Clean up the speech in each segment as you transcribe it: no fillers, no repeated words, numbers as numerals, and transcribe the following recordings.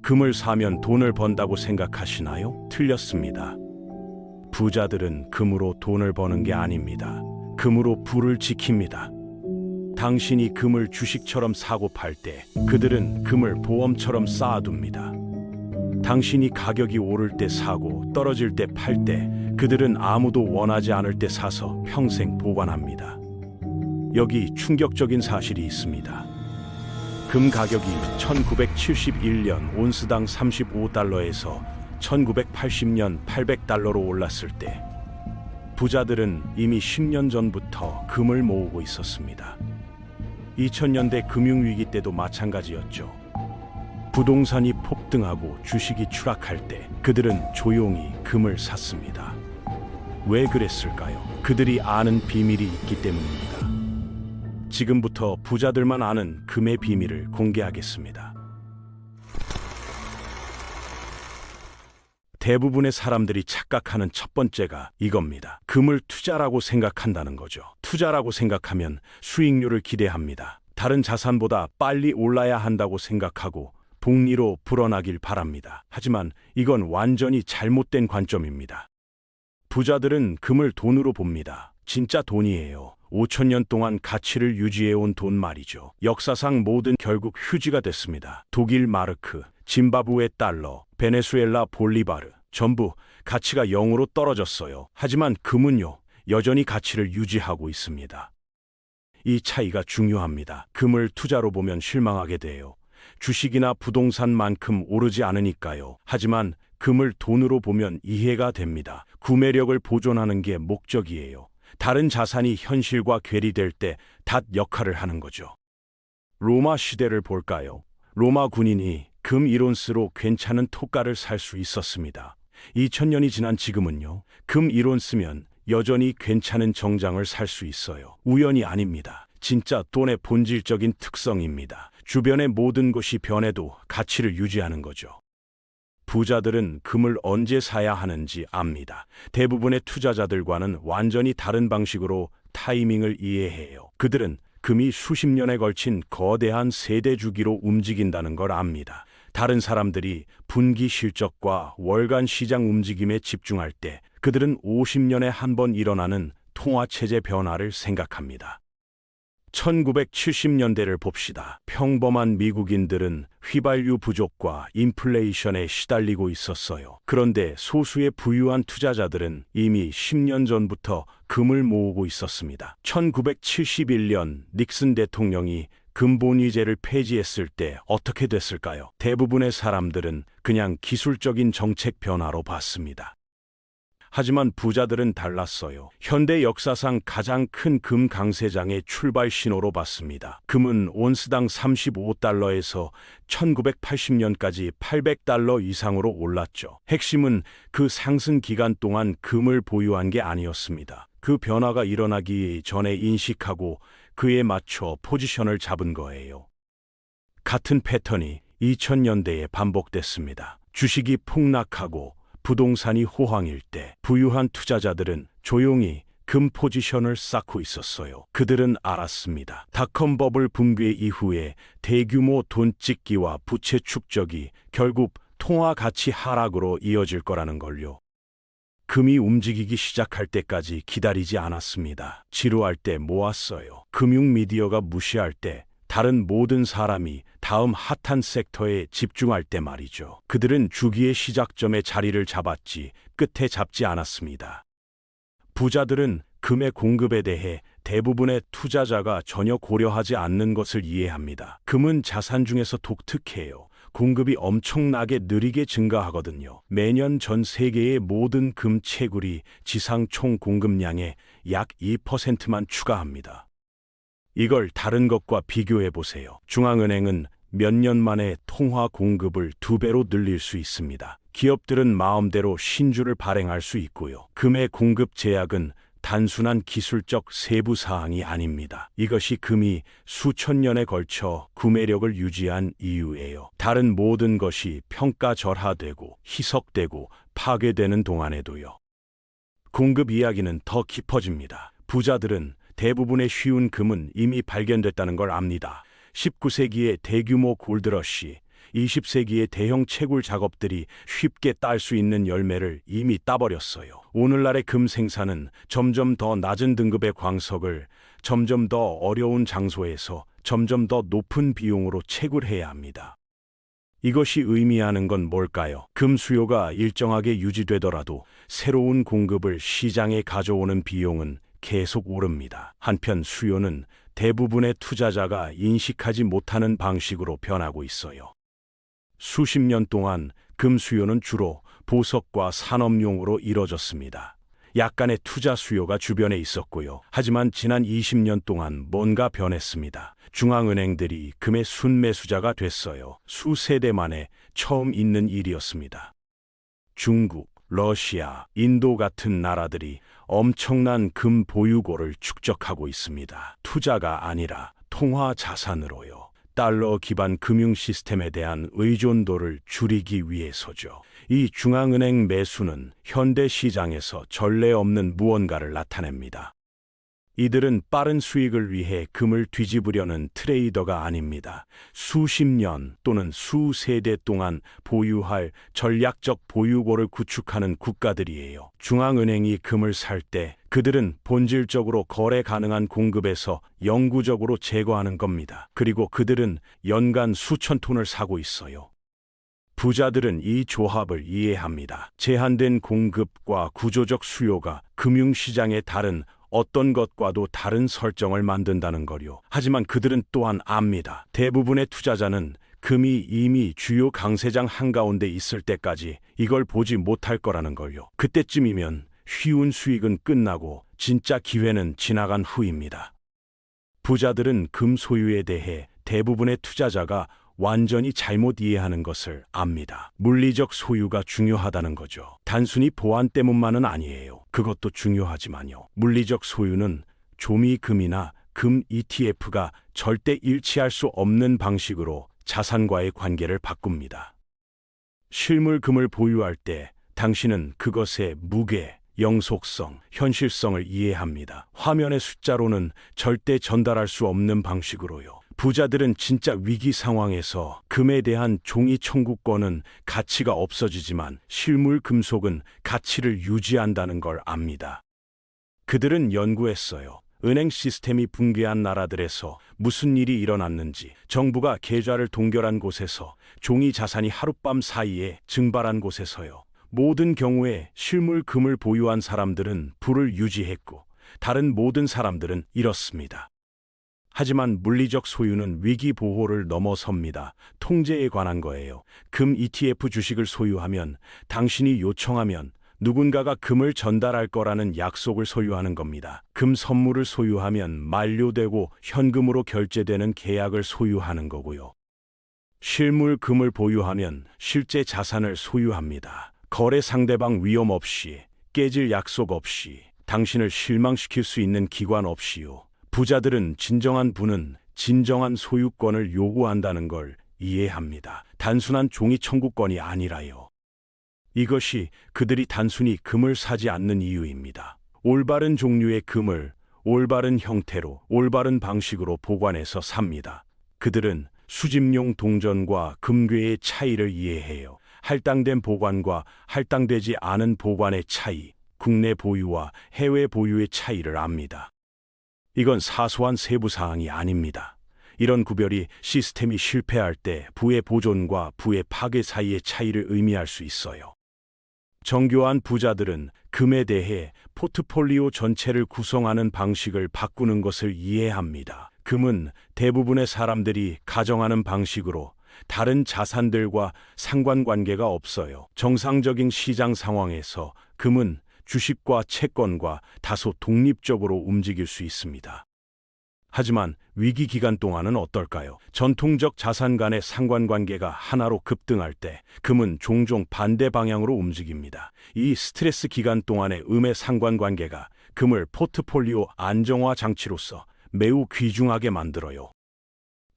금을 사면 돈을 번다고 생각하시나요? 틀렸습니다. 부자들은 금으로 돈을 버는 게 아닙니다. 금으로 부를 지킵니다. 당신이 금을 주식처럼 사고 팔 때 그들은 금을 보험처럼 쌓아둡니다. 당신이 가격이 오를 때 사고 떨어질 때 팔 때 그들은 아무도 원하지 않을 때 사서 평생 보관합니다. 여기 충격적인 사실이 있습니다. 금 가격이 1971년 온스당 35달러에서 1980년 800달러로 올랐을 때 부자들은 이미 10년 전부터 금을 모으고 있었습니다. 2000년대 금융위기 때도 마찬가지였죠. 부동산이 폭등하고 주식이 추락할 때 그들은 조용히 금을 샀습니다. 왜 그랬을까요? 그들이 아는 비밀이 있기 때문입니다. 지금부터 부자들만 아는 금의 비밀을 공개하겠습니다. 대부분의 사람들이 착각하는 첫 번째가 이겁니다. 금을 투자라고 생각한다는 거죠. 투자라고 생각하면 수익률을 기대합니다. 다른 자산보다 빨리 올라야 한다고 생각하고 복리로 불어나길 바랍니다. 하지만 이건 완전히 잘못된 관점입니다. 부자들은 금을 돈으로 봅니다. 진짜 돈이에요. 5000년 동안 가치를 유지해온 돈 말이죠. 역사상 모든 결국 휴지가 됐습니다. 독일 마르크, 짐바브웨 달러, 베네수엘라 볼리바르 전부 가치가 0으로 떨어졌어요. 하지만 금은요, 여전히 가치를 유지하고 있습니다. 이 차이가 중요합니다. 금을 투자로 보면 실망하게 돼요. 주식이나 부동산만큼 오르지 않으니까요. 하지만 금을 돈으로 보면 이해가 됩니다. 구매력을 보존하는 게 목적이에요. 다른 자산이 현실과 괴리될 때 닷 역할을 하는 거죠. 로마 시대를 볼까요? 로마 군인이 금 1온스로 괜찮은 토가를 살 수 있었습니다. 2000년이 지난 지금은요, 금 1온스면 여전히 괜찮은 정장을 살 수 있어요. 우연이 아닙니다. 진짜 돈의 본질적인 특성입니다. 주변의 모든 것이 변해도 가치를 유지하는 거죠. 부자들은 금을 언제 사야 하는지 압니다. 대부분의 투자자들과는 완전히 다른 방식으로 타이밍을 이해해요. 그들은 금이 수십 년에 걸친 거대한 세대 주기로 움직인다는 걸 압니다. 다른 사람들이 분기 실적과 월간 시장 움직임에 집중할 때 그들은 50년에 한 번 일어나는 통화체제 변화를 생각합니다. 1970년대를 봅시다. 평범한 미국인들은 휘발유 부족과 인플레이션에 시달리고 있었어요. 그런데 소수의 부유한 투자자들은 이미 10년 전부터 금을 모으고 있었습니다. 1971년 닉슨 대통령이 금본위제를 폐지했을 때 어떻게 됐을까요? 대부분의 사람들은 그냥 기술적인 정책 변화로 봤습니다. 하지만 부자들은 달랐어요. 현대 역사상 가장 큰 금 강세장의 출발 신호로 봤습니다. 금은 온스당 35달러에서 1980년까지 800달러 이상으로 올랐죠. 핵심은 그 상승 기간 동안 금을 보유한 게 아니었습니다. 그 변화가 일어나기 전에 인식하고 그에 맞춰 포지션을 잡은 거예요. 같은 패턴이 2000년대에 반복됐습니다. 주식이 폭락하고 부동산이 호황일 때 부유한 투자자들은 조용히 금 포지션을 쌓고 있었어요. 그들은 알았습니다. 닷컴 버블 붕괴 이후에 대규모 돈 찍기와 부채 축적이 결국 통화 가치 하락으로 이어질 거라는 걸요. 금이 움직이기 시작할 때까지 기다리지 않았습니다. 지루할 때 모았어요. 금융 미디어가 무시할 때 다른 모든 사람이 다음 핫한 섹터에 집중할 때 말이죠. 그들은 주기의 시작점에 자리를 잡았지 끝에 잡지 않았습니다. 부자들은 금의 공급에 대해 대부분의 투자자가 전혀 고려하지 않는 것을 이해합니다. 금은 자산 중에서 독특해요. 공급이 엄청나게 느리게 증가하거든요. 매년 전 세계의 모든 금 채굴이 지상 총 공급량의 약 2%만 추가합니다. 이걸 다른 것과 비교해 보세요. 중앙은행은 몇 년 만에 통화 공급을 2배로 늘릴 수 있습니다. 기업들은 마음대로 신주를 발행할 수 있고요. 금의 공급 제약은 단순한 기술적 세부 사항이 아닙니다. 이것이 금이 수천 년에 걸쳐 구매력을 유지한 이유예요. 다른 모든 것이 평가절하되고 희석되고 파괴되는 동안에도요. 공급 이야기는 더 깊어집니다. 부자들은 대부분의 쉬운 금은 이미 발견됐다는 걸 압니다. 19세기의 대규모 골드러시, 20세기의 대형 채굴 작업들이 쉽게 딸 수 있는 열매를 이미 따버렸어요. 오늘날의 금 생산은 점점 더 낮은 등급의 광석을 점점 더 어려운 장소에서 점점 더 높은 비용으로 채굴해야 합니다. 이것이 의미하는 건 뭘까요? 금 수요가 일정하게 유지되더라도 새로운 공급을 시장에 가져오는 비용은 계속 오릅니다. 한편 수요는 대부분의 투자자가 인식하지 못하는 방식으로 변하고 있어요. 수십 년 동안 금 수요는 주로 보석과 산업용으로 이뤄졌습니다. 약간의 투자 수요가 주변에 있었고요. 하지만 지난 20년 동안 뭔가 변했습니다. 중앙은행들이 금의 순매수자가 됐어요. 수세대 만에 처음 있는 일이었습니다. 중국, 러시아, 인도 같은 나라들이 엄청난 금 보유고를 축적하고 있습니다. 투자가 아니라 통화 자산으로요. 달러 기반 금융 시스템에 대한 의존도를 줄이기 위해서죠. 이 중앙은행 매수는 현대 시장에서 전례 없는 무언가를 나타냅니다. 이들은 빠른 수익을 위해 금을 뒤집으려는 트레이더가 아닙니다. 수십 년 또는 수세대 동안 보유할 전략적 보유고를 구축하는 국가들이에요. 중앙은행이 금을 살 때 그들은 본질적으로 거래 가능한 공급에서 영구적으로 제거하는 겁니다. 그리고 그들은 연간 수천 톤을 사고 있어요. 부자들은 이 조합을 이해합니다. 제한된 공급과 구조적 수요가 금융시장의 다른 어떤 것과도 다른 설정을 만든다는 거요. 하지만 그들은 또한 압니다. 대부분의 투자자는 금이 이미 주요 강세장 한가운데 있을 때까지 이걸 보지 못할 거라는 걸요. 그때쯤이면 쉬운 수익은 끝나고 진짜 기회는 지나간 후입니다. 부자들은 금 소유에 대해 대부분의 투자자가 완전히 잘못 이해하는 것을 압니다. 물리적 소유가 중요하다는 거죠. 단순히 보안 때문만은 아니에요. 그것도 중요하지만요. 물리적 소유는 조미금이나 금 ETF가 절대 일치할 수 없는 방식으로 자산과의 관계를 바꿉니다. 실물 금을 보유할 때 당신은 그것의 무게, 영속성, 현실성을 이해합니다. 화면의 숫자로는 절대 전달할 수 없는 방식으로요. 부자들은 진짜 위기 상황에서 금에 대한 종이 청구권은 가치가 없어지지만 실물 금속은 가치를 유지한다는 걸 압니다. 그들은 연구했어요. 은행 시스템이 붕괴한 나라들에서 무슨 일이 일어났는지, 정부가 계좌를 동결한 곳에서, 종이 자산이 하룻밤 사이에 증발한 곳에서요. 모든 경우에 실물 금을 보유한 사람들은 부를 유지했고 다른 모든 사람들은 잃었습니다. 하지만 물리적 소유는 위기 보호를 넘어섭니다. 통제에 관한 거예요. 금 ETF 주식을 소유하면 당신이 요청하면 누군가가 금을 전달할 거라는 약속을 소유하는 겁니다. 금 선물을 소유하면 만료되고 현금으로 결제되는 계약을 소유하는 거고요. 실물 금을 보유하면 실제 자산을 소유합니다. 거래 상대방 위험 없이, 깨질 약속 없이, 당신을 실망시킬 수 있는 기관 없이요. 부자들은 진정한 부는 진정한 소유권을 요구한다는 걸 이해합니다. 단순한 종이 청구권이 아니라요. 이것이 그들이 단순히 금을 사지 않는 이유입니다. 올바른 종류의 금을 올바른 형태로, 올바른 방식으로 보관해서 삽니다. 그들은 수집용 동전과 금괴의 차이를 이해해요. 할당된 보관과 할당되지 않은 보관의 차이, 국내 보유와 해외 보유의 차이를 압니다. 이건 사소한 세부 사항이 아닙니다. 이런 구별이 시스템이 실패할 때 부의 보존과 부의 파괴 사이의 차이를 의미할 수 있어요. 정교한 부자들은 금에 대해 포트폴리오 전체를 구성하는 방식을 바꾸는 것을 이해합니다. 금은 대부분의 사람들이 가정하는 방식으로 다른 자산들과 상관관계가 없어요. 정상적인 시장 상황에서 금은 주식과 채권과 다소 독립적으로 움직일 수 있습니다. 하지만 위기 기간 동안은 어떨까요? 전통적 자산 간의 상관관계가 하나로 급등할 때 금은 종종 반대 방향으로 움직입니다. 이 스트레스 기간 동안의 음의 상관관계가 금을 포트폴리오 안정화 장치로서 매우 귀중하게 만들어요.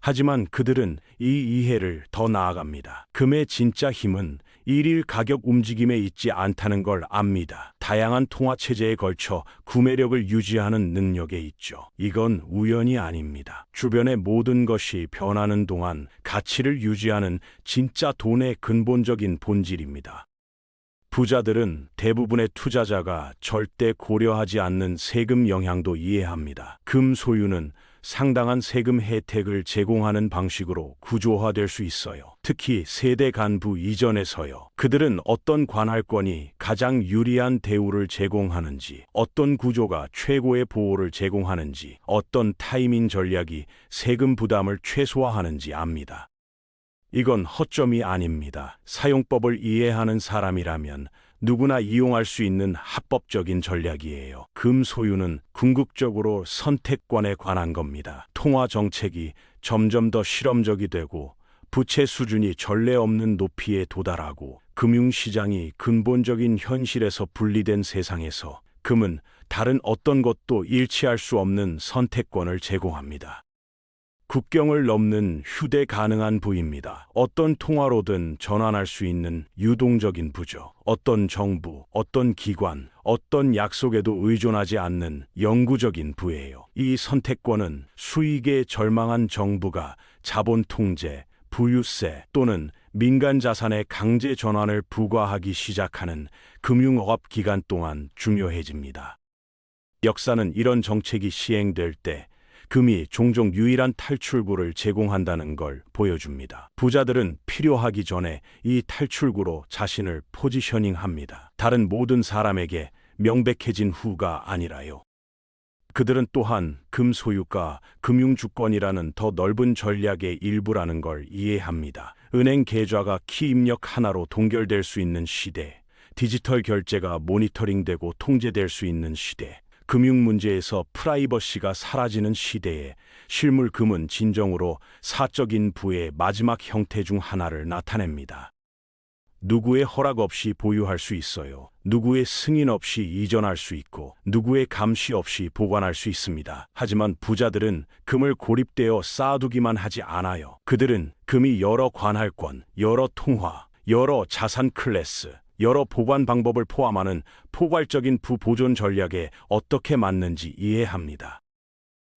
하지만 그들은 이 이해를 더 나아갑니다. 금의 진짜 힘은 일일 가격 움직임에 있지 않다는 걸 압니다. 다양한 통화 체제에 걸쳐 구매력을 유지하는 능력에 있죠. 이건 우연이 아닙니다. 주변의 모든 것이 변하는 동안 가치를 유지하는 진짜 돈의 근본적인 본질입니다. 부자들은 대부분의 투자자가 절대 고려하지 않는 세금 영향도 이해합니다. 금 소유는 상당한 세금 혜택을 제공하는 방식으로 구조화될 수 있어요. 특히 세대 간부 이전에서요. 그들은 어떤 관할권이 가장 유리한 대우를 제공하는지, 어떤 구조가 최고의 보호를 제공하는지, 어떤 타이밍 전략이 세금 부담을 최소화하는지 압니다. 이건 허점이 아닙니다. 사용법을 이해하는 사람이라면 누구나 이용할 수 있는 합법적인 전략이에요. 금 소유는 궁극적으로 선택권에 관한 겁니다. 통화 정책이 점점 더 실험적이 되고 부채 수준이 전례 없는 높이에 도달하고 금융시장이 근본적인 현실에서 분리된 세상에서 금은 다른 어떤 것도 일치할 수 없는 선택권을 제공합니다. 국경을 넘는 휴대 가능한 부입니다. 어떤 통화로든 전환할 수 있는 유동적인 부죠. 어떤 정부, 어떤 기관, 어떤 약속에도 의존하지 않는 영구적인 부예요. 이 선택권은 수익에 절망한 정부가 자본 통제, 부유세 또는 민간 자산의 강제 전환을 부과하기 시작하는 금융업 기간 동안 중요해집니다. 역사는 이런 정책이 시행될 때 금이 종종 유일한 탈출구를 제공한다는 걸 보여줍니다. 부자들은 필요하기 전에 이 탈출구로 자신을 포지셔닝합니다. 다른 모든 사람에게 명백해진 후가 아니라요. 그들은 또한 금 소유가 금융주권이라는 더 넓은 전략의 일부라는 걸 이해합니다. 은행 계좌가 키 입력 하나로 동결될 수 있는 시대, 디지털 결제가 모니터링되고 통제될 수 있는 시대, 금융 문제에서 프라이버시가 사라지는 시대에 실물 금은 진정으로 사적인 부의 마지막 형태 중 하나를 나타냅니다. 누구의 허락 없이 보유할 수 있어요. 누구의 승인 없이 이전할 수 있고 누구의 감시 없이 보관할 수 있습니다. 하지만 부자들은 금을 고립되어 쌓아두기만 하지 않아요. 그들은 금이 여러 관할권, 여러 통화, 여러 자산 클래스, 여러 보관 방법을 포함하는 포괄적인 부보존 전략에 어떻게 맞는지 이해합니다.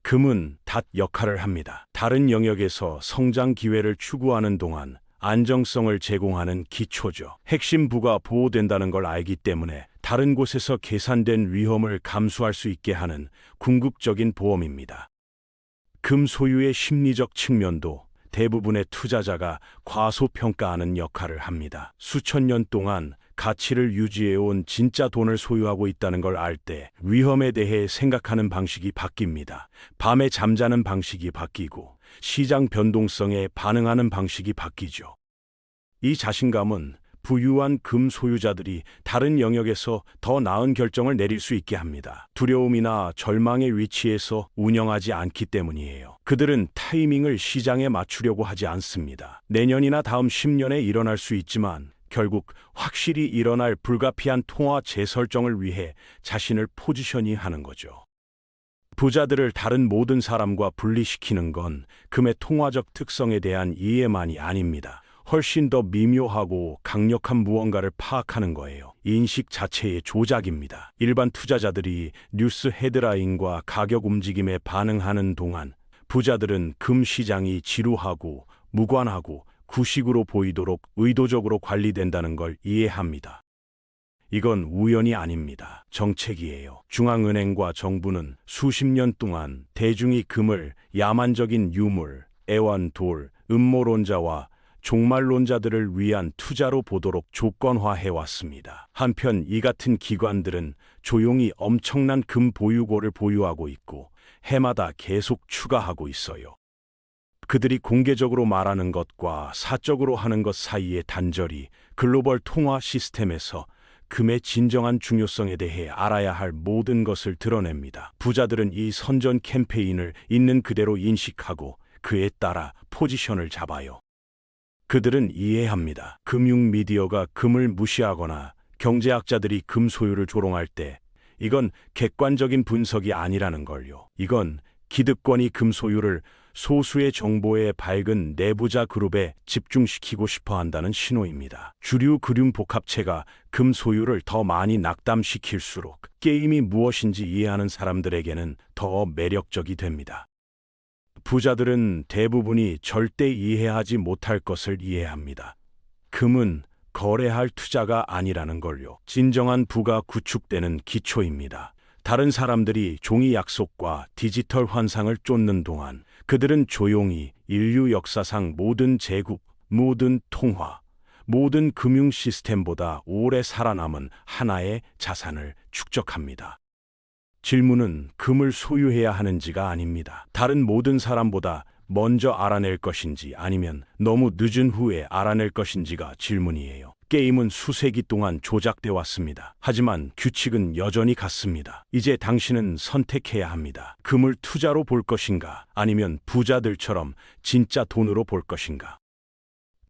금은 닷 역할을 합니다. 다른 영역에서 성장 기회를 추구하는 동안 안정성을 제공하는 기초죠. 핵심 부가 보호된다는 걸 알기 때문에 다른 곳에서 계산된 위험을 감수할 수 있게 하는 궁극적인 보험입니다. 금 소유의 심리적 측면도 대부분의 투자자가 과소평가하는 역할을 합니다. 수천 년 동안 가치를 유지해온 진짜 돈을 소유하고 있다는 걸 알 때 위험에 대해 생각하는 방식이 바뀝니다. 밤에 잠자는 방식이 바뀌고 시장 변동성에 반응하는 방식이 바뀌죠. 이 자신감은 부유한 금 소유자들이 다른 영역에서 더 나은 결정을 내릴 수 있게 합니다. 두려움이나 절망의 위치에서 운영하지 않기 때문이에요. 그들은 타이밍을 시장에 맞추려고 하지 않습니다. 내년이나 다음 10년에 일어날 수 있지만 결국 확실히 일어날 불가피한 통화 재설정을 위해 자신을 포지셔닝하는 거죠. 부자들을 다른 모든 사람과 분리시키는 건 금의 통화적 특성에 대한 이해만이 아닙니다. 훨씬 더 미묘하고 강력한 무언가를 파악하는 거예요. 인식 자체의 조작입니다. 일반 투자자들이 뉴스 헤드라인과 가격 움직임에 반응하는 동안 부자들은 금 시장이 지루하고 무관하고 구식으로 보이도록 의도적으로 관리된다는 걸 이해합니다. 이건 우연이 아닙니다. 정책이에요. 중앙은행과 정부는 수십 년 동안 대중이 금을 야만적인 유물, 애완돌, 음모론자와 종말론자들을 위한 투자로 보도록 조건화해왔습니다. 한편 이 같은 기관들은 조용히 엄청난 금 보유고를 보유하고 있고 해마다 계속 추가하고 있어요. 그들이 공개적으로 말하는 것과 사적으로 하는 것 사이의 단절이 글로벌 통화 시스템에서 금의 진정한 중요성에 대해 알아야 할 모든 것을 드러냅니다. 부자들은 이 선전 캠페인을 있는 그대로 인식하고 그에 따라 포지션을 잡아요. 그들은 이해합니다. 금융 미디어가 금을 무시하거나 경제학자들이 금 소유를 조롱할 때 이건 객관적인 분석이 아니라는 걸요. 이건 기득권이 금 소유를 소수의 정보에 밝은 내부자 그룹에 집중시키고 싶어 한다는 신호입니다. 주류 금융 복합체가 금 소유를 더 많이 낙담시킬수록 게임이 무엇인지 이해하는 사람들에게는 더 매력적이 됩니다. 부자들은 대부분이 절대 이해하지 못할 것을 이해합니다. 금은 거래할 투자가 아니라는 걸요. 진정한 부가 구축되는 기초입니다. 다른 사람들이 종이 약속과 디지털 환상을 쫓는 동안 그들은 조용히 인류 역사상 모든 제국, 모든 통화, 모든 금융 시스템보다 오래 살아남은 하나의 자산을 축적합니다. 질문은 금을 소유해야 하는지가 아닙니다. 다른 모든 사람보다 먼저 알아낼 것인지 아니면 너무 늦은 후에 알아낼 것인지가 질문이에요. 게임은 수세기 동안 조작돼 왔습니다. 하지만 규칙은 여전히 같습니다. 이제 당신은 선택해야 합니다. 금을 투자로 볼 것인가 아니면 부자들처럼 진짜 돈으로 볼 것인가.